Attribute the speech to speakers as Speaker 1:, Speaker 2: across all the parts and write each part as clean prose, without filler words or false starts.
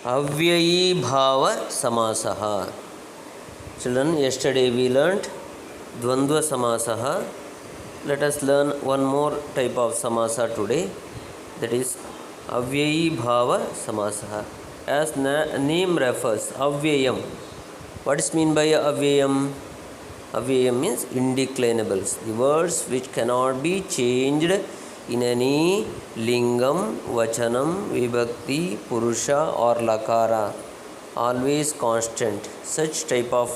Speaker 1: Avyayi bhava samasaha. Children, yesterday we learnt Dvandva samasaha. Let us learn one more type of samasa today, that is Avyayi bhava samasaha. As name refers, Avyayam. What is mean by Avyayam? Avyayam means indeclinables, the words which cannot be changed in any lingam, vachanam, vibhakti, purusha or lakara, always constant. Such type of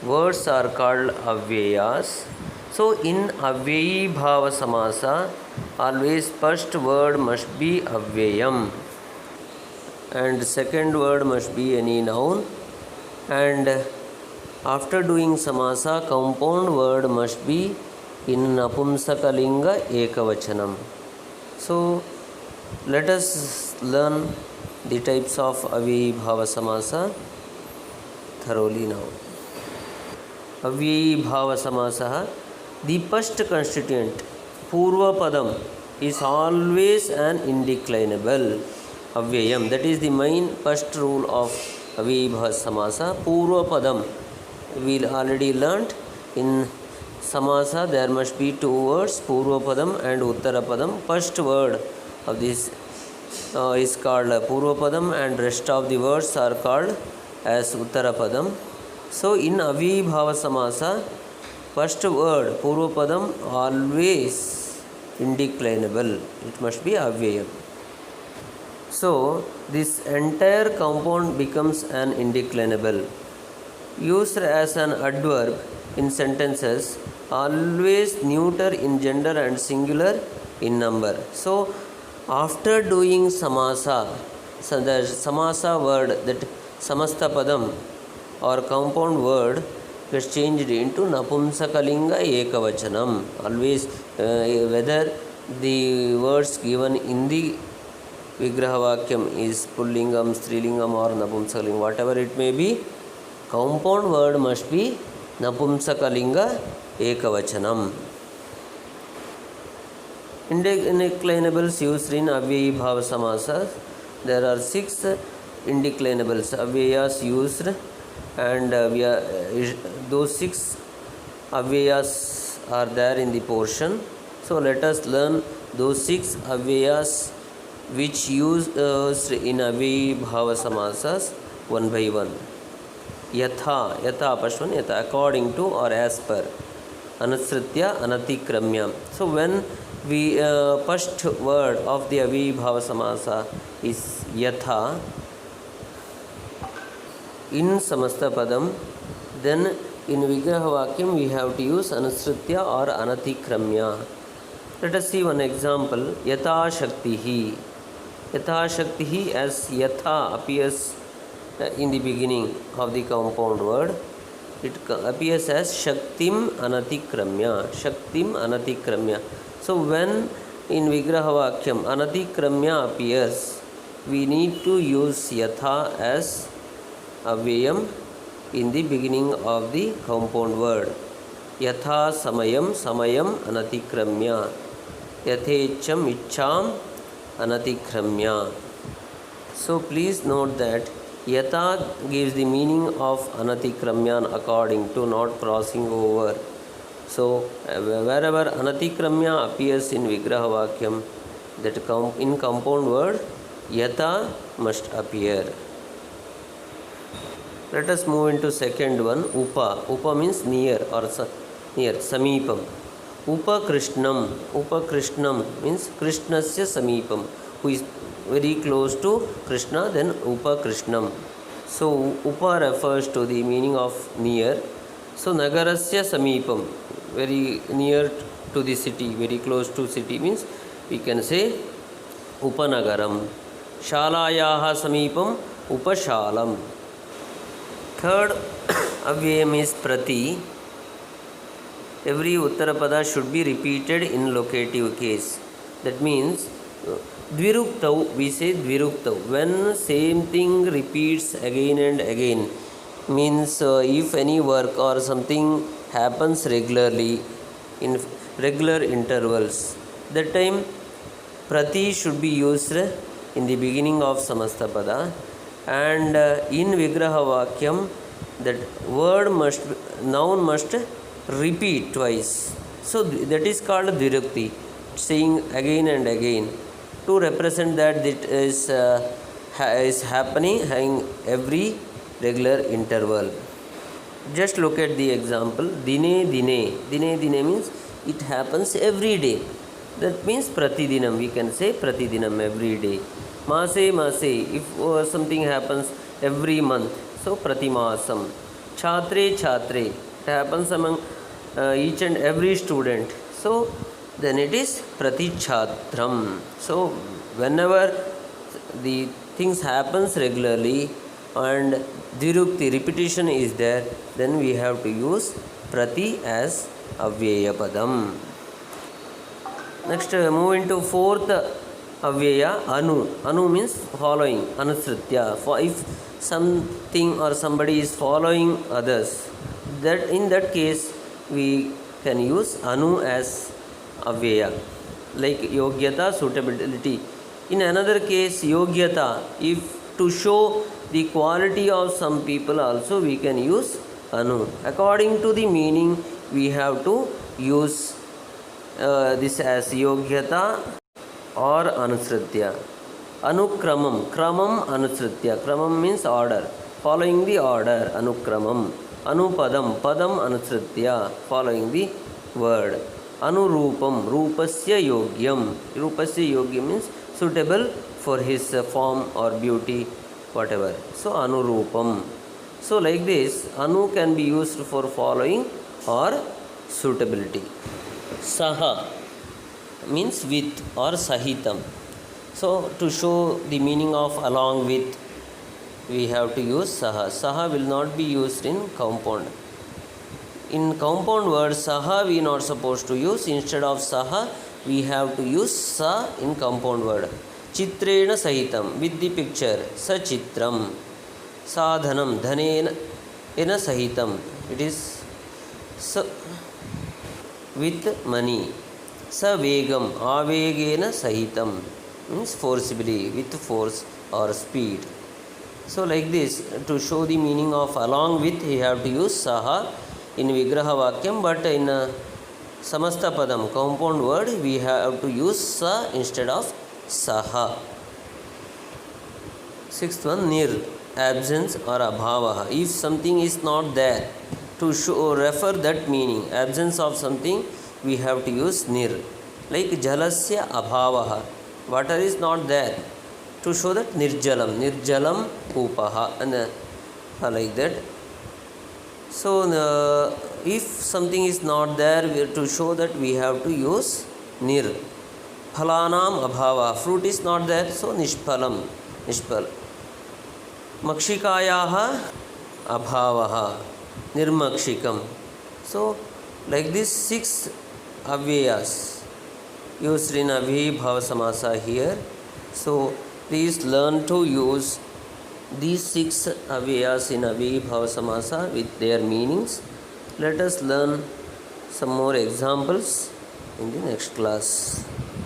Speaker 1: words are called avyayas. So in avyayi bhava samasa, always first word must be avyayam and second word must be any noun, and after doing samasa, compound word must be in napumsakalinga ekavachanam. So let us learn the types of avyayi bhava samasa thoroughly now. Avyayi bhava samasa, the first constituent purva padam is always an indeclinable avyayam. That is the main first rule of avyayi bhava samasa. Purva padam, we already learnt in samasa there must be two words, purva padam and uttara padam. First word of this is called purva padam and rest of the words are called as uttara padam. So in avyayi bhava samasa, first word purva padam always indeclinable, it must be avyayam. So this entire compound becomes an indeclinable. Used as an adverb in sentences, always neuter in gender and singular in number. So after doing samasa, so the samasa word, that samasta padam or compound word gets changed into napumsakalinga ekavachanam. Always whether the words given in the vigraha vakyam is pullingam, strilingam or napumsakalingam, whatever it may be, compound word must be napumsakalinga ekavachanam. Indeclinables used in avyayi bhava samasa, there are 6 indeclinables avyayas used, and those 6 avyayas are there in the portion. So let us learn those 6 avyayas which used in avyayi bhava samasas one by one. Yatha, yatha pashvan, yatha, according to or as per. Anasritya, anatikramya. So when we first word of the avyayi bhava samasa is yatha in samasta padam, then in vigraha vakyam we have to use anasritya or anatikramya. Let us see one example. Yatha shaktihi. Yatha shaktihi, as yatha appears in the beginning of the compound word, it appears as shaktim anatikramya. Shaktim anatikramya. So when in vigraha vakyam anatikramya appears, we need to use yatha as avyayam in the beginning of the compound word. Yatha samayam, samayam anatikramya. Yathecham, ichcham anatikramya. So please note that yatha gives the meaning of anatikramya according to not crossing over. So wherever anatikramya appears in vigraha vakyam, that in compound word yatha must appear. Let us move into second one, upa. Upa means near or near, samipam. Upa krishnam. Upa krishnam means krishnasya samipam, who is very close to Krishna, then upa krishnam. So upa refers to the meaning of near. So nagarasya samipam, very near to the city, very close to city, means we can say upanagaram. Shalayaha samipam, upashalam. Third avyayam is prati. Every uttarapada should be repeated in locative case. That means dviruktau, we say dviruktau. When same thing repeats again and again, means if any work or something happens regularly in regular intervals, that time prati should be used in the beginning of samasta pada. and in Vigraha Vakyam that noun must repeat twice. So that is called Dvirukti, saying again and again to represent that it is happening in every regular interval. Just look at the example. Dine dine. Dine dine means it happens every day. That means pratidinam. We can say pratidinam, every day. Mase mase. If something happens every month, so pratimasam. Chhatre chhatre. It happens among each and every student. So then it is pratichatram. So whenever the things happens regularly and Dvirukti repetition is there, then we have to use prati as avyaya padam. Next, move into fourth avyaya, anu. Anu means following, anusritya. For if something or somebody is following others, that in that case we can use anu as avyaya, like yogyata, suitability. In another case, yogyata, if to show the quality of some people also we can use anu. According to the meaning, we have to use this as yogyata or anusritya. Anukramam, kramam anusritya. Kramam means order, following the order, anukramam. Anupadam, padam anusritya, following the word. Anurupam, rupasya yogyam. Rupasya yogyam means suitable for his form or beauty, whatever. So anurupam. So like this, anu can be used for following or suitability. Saha means with or sahitam. So to show the meaning of along with, we have to use saha. Saha will not be used in compound. In compound word, saha we not supposed to use. Instead of saha, we have to use sa in compound word. Chitrena sahitam, with the picture. Sachitram. Sadhanam, dhanena ena sahitam. It is with money. Savegam, avegena sahitam, means forcibly, with force or speed. So like this, to show the meaning of along with, we have to use saha in Vigraha Vakyam, but in Samasta Padam, compound word, we have to use sa instead of saha. Sixth one, nir, absence or abhavaha. If something is not there, to show, refer that meaning, absence of something, we have to use nir. Like jalasya abhavaha, water is not there. To show that nirjalam upaha, and like that. So if something is not there, to show that we have to use nir. Phalanam abhava, fruit is not there, so nishphalam, nishphal. Makshikayaha abhavaha, nirmakshikam. So like this 6 avyayas used in Avibhava Samasa here. So please learn to use these 6 avyayas in Avibhava Samasa with their meanings. Let us learn some more examples in the next class.